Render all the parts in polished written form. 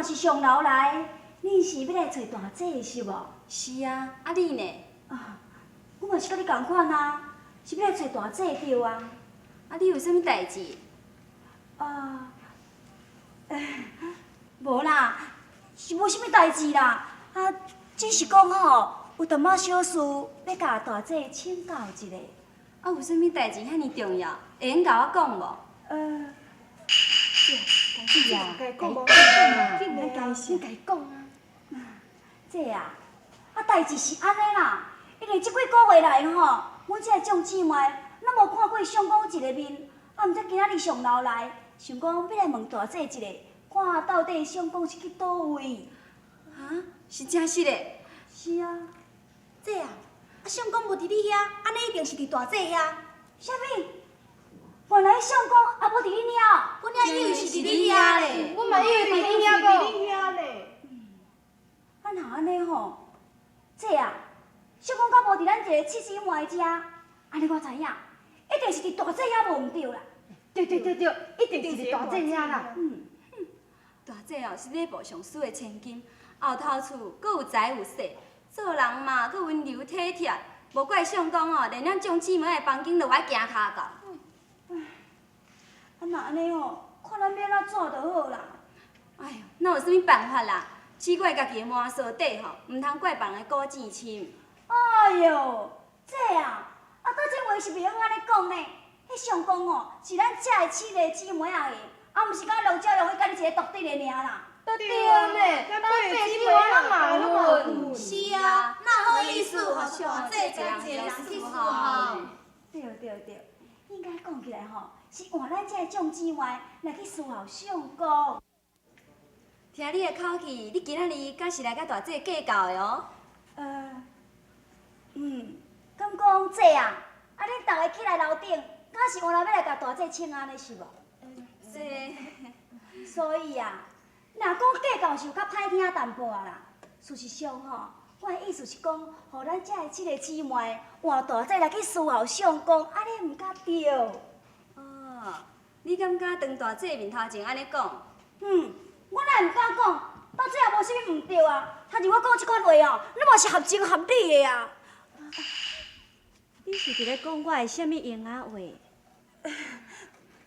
嘛是上楼来，恁是要来找大姐是无？是啊，啊你呢？啊，我嘛是甲你同款啊，是要来找大姐对啊。啊你有啥物代志？啊，无啦，是无啥物代志啦。啊，只是讲吼，有淡仔小事要甲大姐请教一下。啊有啥物代志遐尼重要？会用甲我讲无？是啊，该讲无？紧你该先该讲啊。这啊，代志是安尼啦，因为即几个月来吼，阮这种姊妹咱无看过相公一个面，啊，毋知今仔日上楼来，想讲要来问大姐一下，看到底相公是去倒位？哈？是真实的？是啊。这啊，相公无伫你遐，安尼一定是伫大姐遐。啥物？原来相公也无伫恁遐。阮遐以为是伫你遐咧。我嘛以为伫你遐个。你遐咧。啊，若安尼吼，这啊，相公敢无伫咱一个七姊妹遮？安尼我知影，一定是伫大姐遐无毋对啦。对，一定是伫大姐遐啦。大姐哦是礼部上输的千金，后头厝阁有财有势，做人嘛阁温柔体贴，无怪相公哦连咱种姊妹的房间都爱行骹到。啊，若安尼吼，看咱要安怎就好啦。哎呦，哪有啥物办法啦？试过家己的满手底吼，毋通怪别人的古钱深。哎哟，这啊，倒这话是袂晓安尼讲呢。迄相公哦，是咱遮的七个姊妹仔的，啊，毋是敢陆兆荣伊家己一个独得的尔啦。对啊呢，咱八个姊妹咱嘛混。是啊，哪好意思互上这一人去伺候？对，应该讲起来吼，是换咱遮的众姊妹来去伺候相公。听你的口气，你今仔日敢是来甲大姐计较的哦？敢讲这啊，啊，恁逐个起来楼顶，敢是换来要来甲大姐请安的是无？这所以啊，若讲计较是有较歹听淡薄啊啦。事实上吼，我的意思是讲，互咱遮的七个姊妹换大姐来去伺候相公，安尼毋甲对。哦，你敢敢当大姐面头前安尼讲？我哪会毋敢讲？到这也无啥物毋对啊。他如我讲即款话哦，那嘛是合情合理的啊。你是伫咧讲我的啥物用啊话？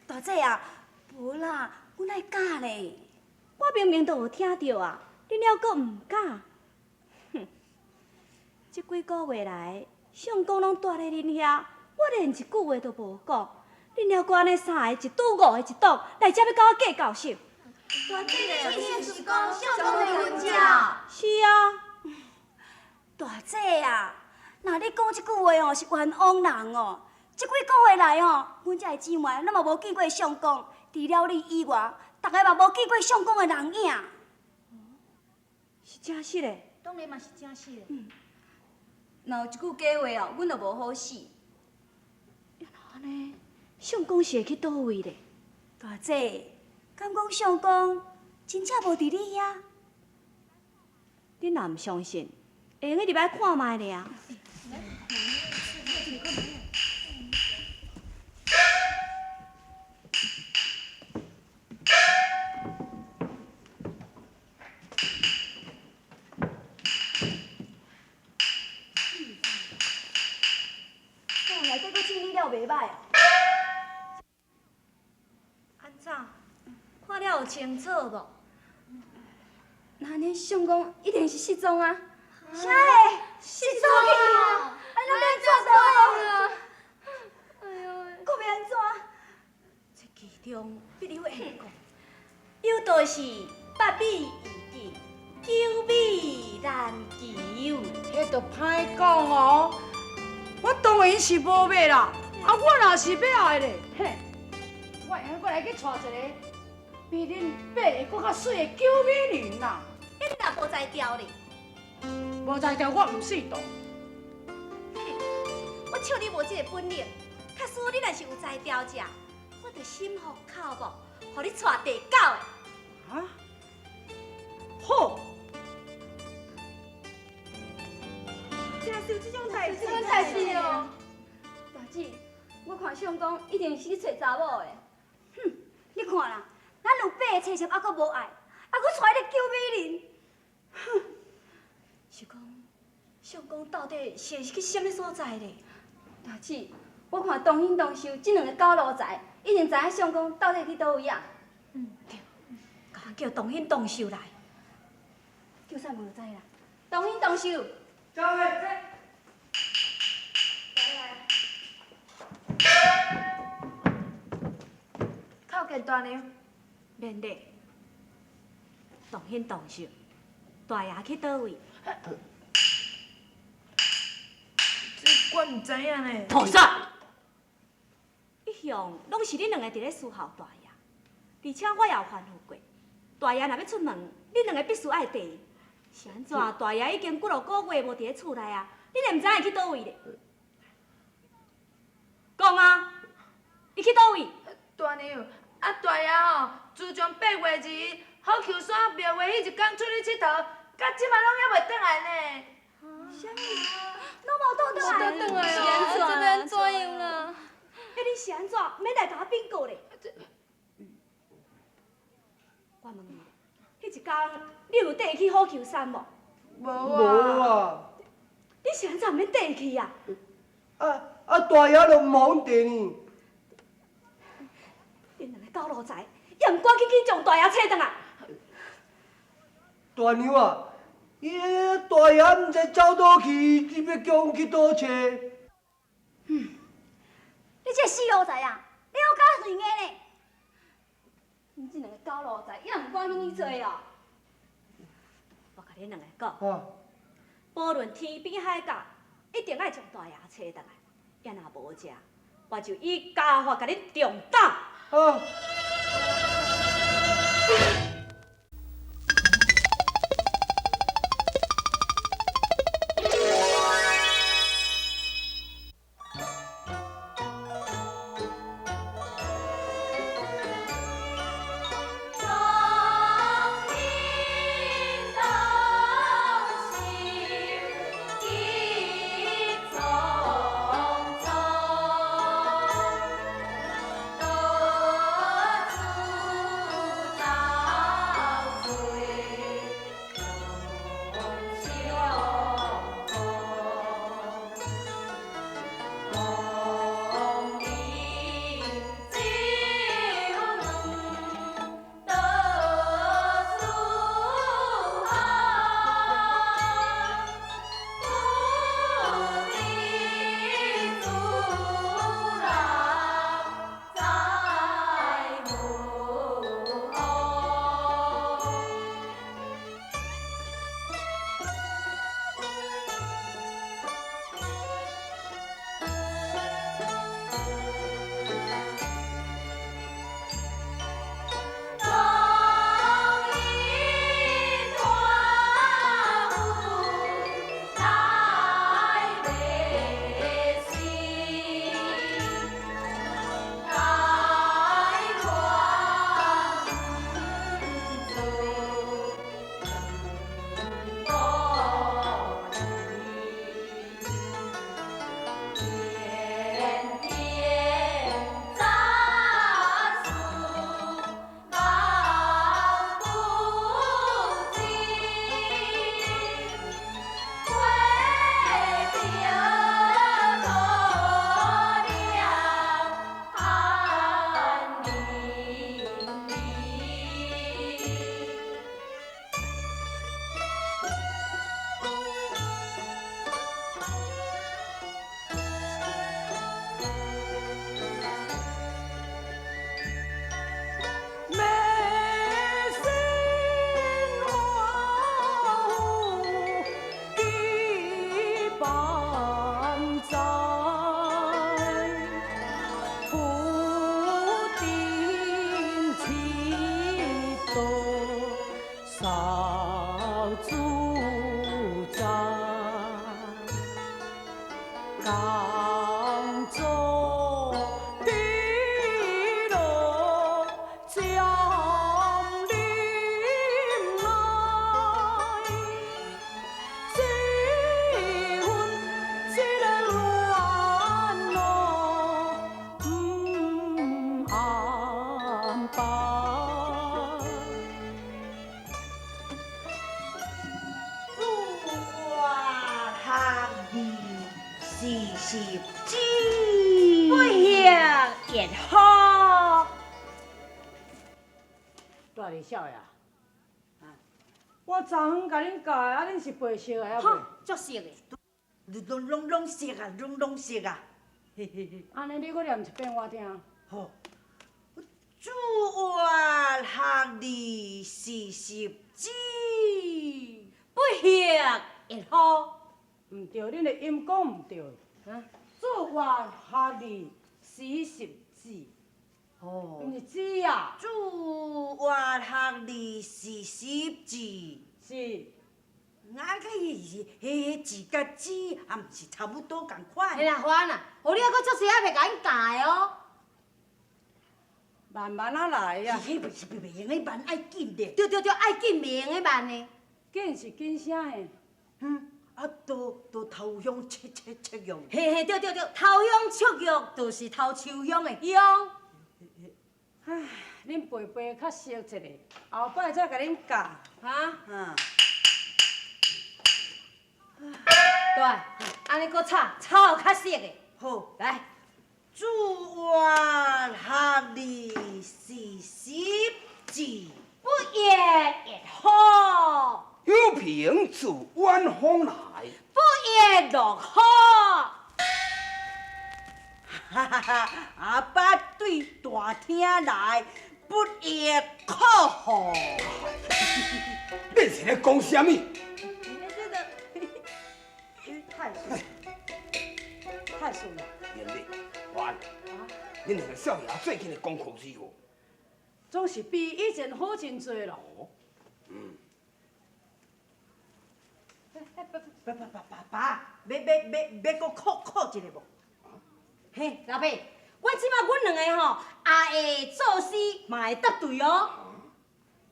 大姐啊，无啦，阮爱假咧。我明明都有听到啊，你了阁毋敢？哼！即几个月来，相公拢住咧恁遐，我连一句话都无讲。恁了阁安尼三个一赌五个一赌，来遮要甲我计较啥？大姐的意思是讲相公的婚嫁。是啊，大姐啊，若你讲即句话哦是冤枉人哦。即几个月来哦，阮遮的姊妹咱嘛无见过相公，除了你以外，逐个嘛无见过相公的人影。是真实的。当然嘛是真实的。若有一句假话哦，阮就无好死。安尼，相公是会去倒位咧？大姐，敢讲相公真正无伫你遐？恁若毋相信，会用入来看卖咧。内底佫整理了袂歹哦。安怎？看了有清楚无？那安尼相公一定是失踪啊！啥个？失踪啊？安怎要做到？哎呦，搁要安怎？这其中必有缘故，有道是百米易得，九米难求。迄都歹讲哦。我当然是无要啦，啊，我若是要的咧，嘿，我会过来去娶一个比恁爸会搁较水的九美人啦。你若无才调咧，无才调我毋适当。我笑你无这个本领。假使你若是有才调者，我就心服口服，互你娶地狗的。啊？好。真是有这种代志？这种代志哦。大姐，我看相公一定是去找查某的。你看啦，咱有8个车车，还佫无爱，还佫娶迄个九相公到底是会去什么所在咧？大姊，我看东兴东秀这两个狗路财，一定知影相公到底去倒位啊。对，甲叫东兴东秀来。叫啥名就知啦。东兴东秀。交给。靠近大娘。免得，东兴东秀，大爷去倒位？这我唔知影呢。土煞！一向拢是恁两个伫咧伺候大爷，而且我也有吩咐过，大爷若要出门，恁两个必须爱地。是安怎？大爷已经几落个月无伫咧厝内啊，恁会毋知影伊去倒位咧？讲啊，伊去倒位？大娘，大爷吼，自从8月2日好球山庙会迄一天出去佚佗，到即马拢还袂转来呢。啥物？拢无倒转来？倒转来哦是安怎？安怎样啦？你是安怎？免来甲我禀告咧？我问你，迄一天你有缀去好球山无？无无啊！你是安怎免缀去啊？大爷就忙地呢。恁两个狗路财，也毋赶紧去将大爷找倒来。大娘啊，大爷毋知走倒去，你要叫阮去倒找？你这死路仔啊，你有假随硬呢？你这两个狗路财，也毋赶紧去做哦。我甲恁两个讲，啊，无论天边海角，一定爱将大爷找倒来。也若无食，我就以家法甲恁重打。啊！十指，不行也好。大二少爷，我昨昏甲恁教的，啊，恁是背熟的还好袂？，足熟的。拢熟啊，拢熟啊。嘿嘿嘿，安尼你搁念一遍我听。好。主愿学你40指，不行也好。毋对，恁的音讲毋对。主愿学你40指，哦毋是指啊，主愿学你40指。是。啊，个迄字甲字，也毋是差不多共款。嘿啦，番啊，互你还阁足细还袂甲因教的哦。慢慢啊来呀，迄袂是袂用的慢，爱紧的。对，爱紧袂用的慢呢。紧是紧啥的？啊，都头香切用。嘿，对，头香出玉就是头树香的香。唉，恁背较熟一下，后摆再甲恁教。哈，嗯，对，安尼阁炒较熟的。好。来，主愿学你40指。不言也好，有凭自远方来，不言落好。哈哈哈！阿爸对大厅来，不亦可乎？你是咧讲什么？太顺了，贤弟，还，恁两个少爷最近的功课如何？总是比以前好真多咯。爸，要搁考一个无？嘿，老爸，阮即马阮两个吼，也会作诗，嘛会答对哦。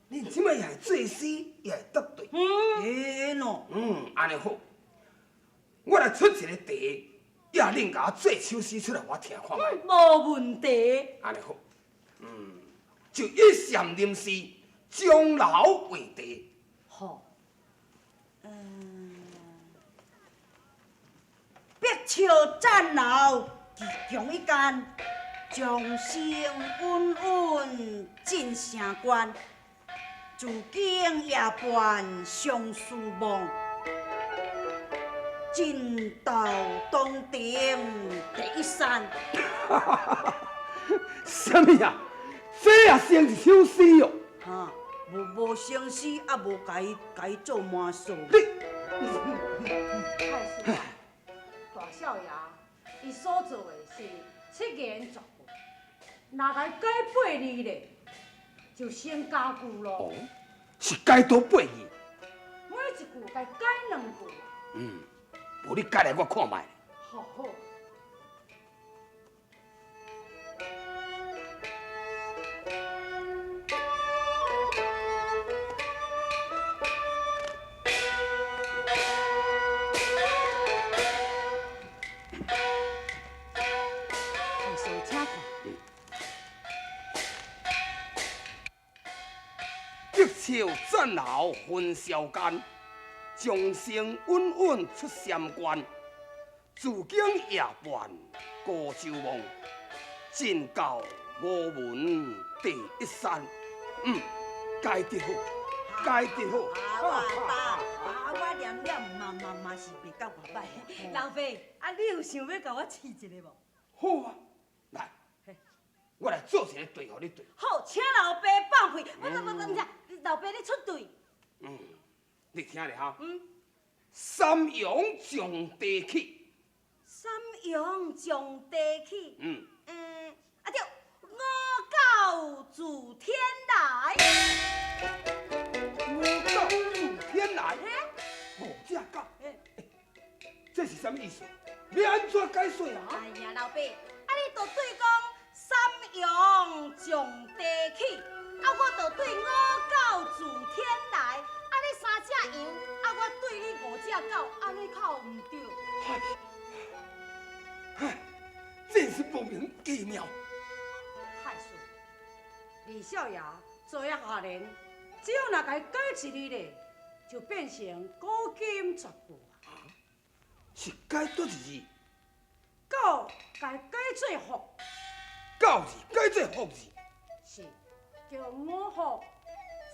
恁即摆也会作诗，也会答对。嘿喏，安尼好，我来出一个题，也恁甲我做首诗出来，我听看卖。无问题。安尼好，就一禅临诗，终老为题。好。碧树展楼，其中一间，众声稳稳进城关。自今夜半相思梦，尽到东顶第一山。什么呀？这也成一首诗哦。哈，无成诗，也无甲伊做满数。太顺了，大少爷，伊所做的是7言绝句，若甲伊改8字咧，就成家句咯。哦，是改多8字。每一句甲伊改2句。无你改来我看卖。好。碧树展楼分晓间，众声稳稳出山关。自今夜半孤舟梦，尽到我门第一山。改得好，改得好。我念嘛是袂到外歹。老爸，你有想要甲我试一个无？好啊，来，我来做一个对互你对。好，请老爸放屁。不，老爸你出对。你听咧哈。三阳上地起。三阳上地起。对，五狗自天来。五狗自天来。五只狗。这是什么意思？要安怎解说啊？哎呀，老爸，你就对讲三阳上地起，我就对五狗自天来，你3只羊，我对你5只狗，你靠唔对？唉，真是莫名其妙。太顺，李少爷做呀下联，只要若甲伊改1字咧，就变成古今绝句。是改多一字？狗该改做福，狗字改做福字，是叫五福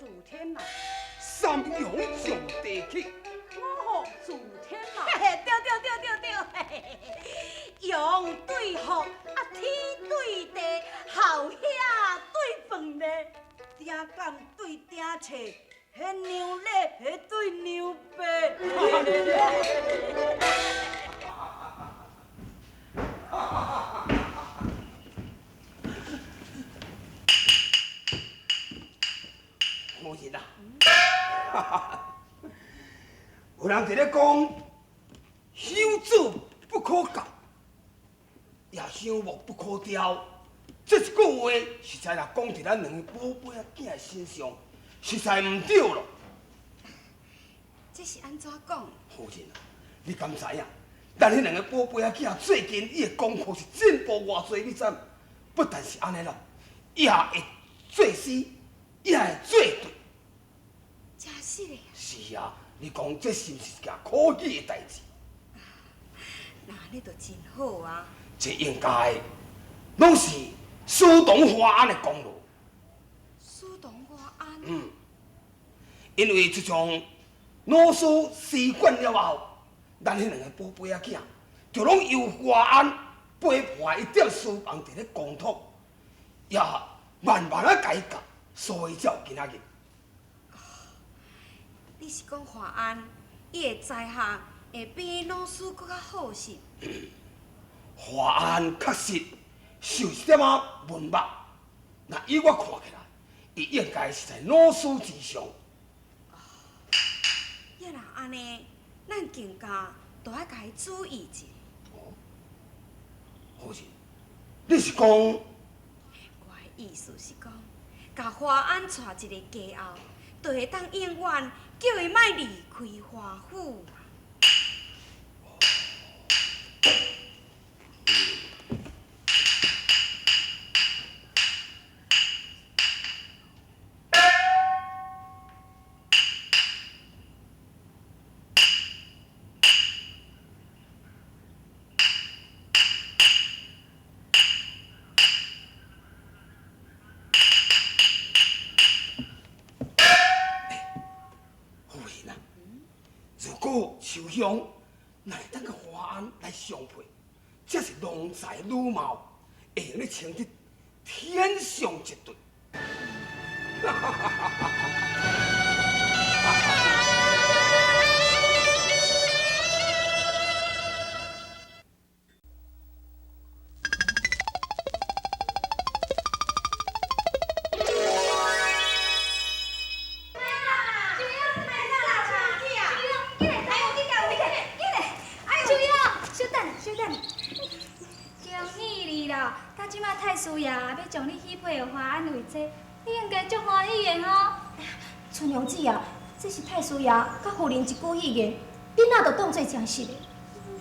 助天来，三阳上地去，五福助天来。嘿嘿，对对对对对，嘿嘿嘿，阳对福，天对地，后兄对饭咧，顶干对顶册，迄牛咧迄对牛白。夫人啊，有人伫咧讲，休子不可教，也朽木不可雕。这一句话，实在若讲伫咱两个宝贝仔囝的身上，实在唔对咯。这是安怎讲？夫人啊，你敢知影？咱迄两个宝贝仔囝最近伊的功课是进步偌济，你知？不但是安尼啦，伊也会做诗，伊也会做对。真是的。是啊，你讲这是毋是一件可喜的代志？那你就真好啊！这应该拢是苏东华安的功劳。苏东华安。因为自从老师习惯了后，咱迄两个宝贝仔囝就拢由华安陪伴一点书房伫咧公托，也慢慢啊改革，所以才有今仔日。你是讲华安，伊的才学会比老师搁较好是？华安确实是有一点仔文墨，那以我看起来，伊应该是在老师之上。要若安尼，咱更加都要甲伊注意一下。夫人，你是讲？我的意思是讲，甲华安带一个家后，就会当永远叫伊莫离开华府。如果秋香若会当甲华安来相配，这是郎才女貌，会用咧称得天上一对。即摆太师爷要将你许配华安为妻，你应该足欢喜的吼。春阳姊啊，这是太师爷甲夫人一句戏言，囡仔就当作真实的。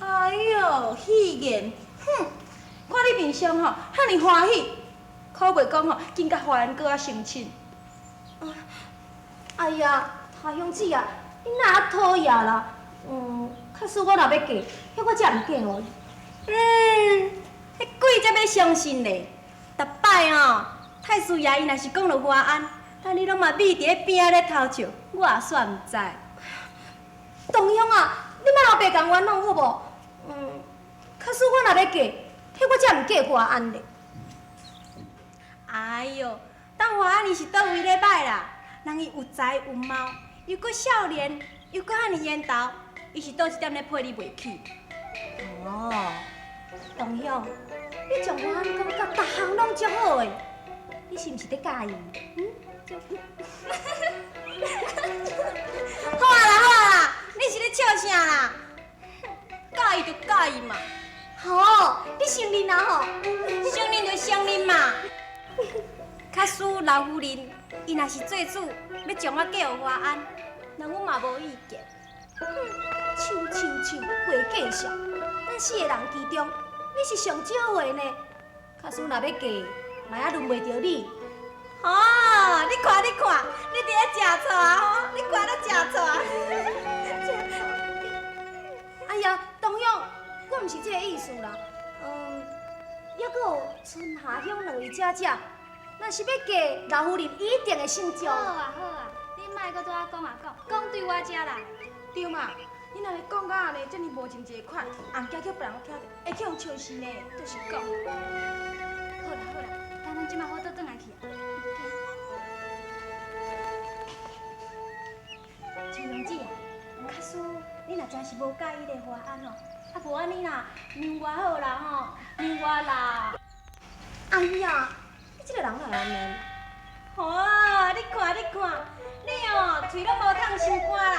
哎呦，戏言，哼！看你面上吼，遐尼欢喜，可袂讲吼，紧甲华安搁较成亲。哎呀，太阳姊啊，你哪讨厌啦？假使我若要嫁，迄我才唔嫁哦。迄鬼才要相信咧！逐摆哦，太师爷伊若是讲着华安，但你拢嘛咪伫咧边仔咧偷笑，我也算唔知。东阳啊，你莫后白共冤枉好无？假使我若要嫁，迄我才唔嫁华安咧。哎哟，当华安伊是倒位咧歹啦？人伊有才有貌，又搁少年，又搁遐尼缘投，伊是倒一点咧配你袂起？哦，东阳，你将华安讲甲逐项拢足好诶，你是毋是咧介意？好啊啦好啊啦，你是咧笑啥啦？介意就介意嘛，好，你承认啊吼？承认就承认嘛。假使老夫人伊若是做主要将我嫁予华安，那我嘛无意见。唱，话计笑，咱四个人之中，你是上少话呢。假使若要嫁，嘛也轮袂着你。哦，你看，你伫咧食醋吼，你看咧食醋。哎呀，东阳，我毋是这个意思啦。下乡两位姐姐，若是要嫁，老夫人一定会姓赵。好啊好啊，你莫搁拄仔讲啊讲，讲对我遮来。对嘛？你若是讲到安尼，遮尔无情一个款，红家叫别人听着，会去互笑死呢。就是讲，好啦好啦，等咱即摆好倒转来去啊。秋娘子啊，假使你若真是无介意的话，安哦，啊无安尼啦，让我好啦吼，让我啦。哎呀，你这个人哪会安尼？好啊，你看，你哦，喙拢无烫伤干啦。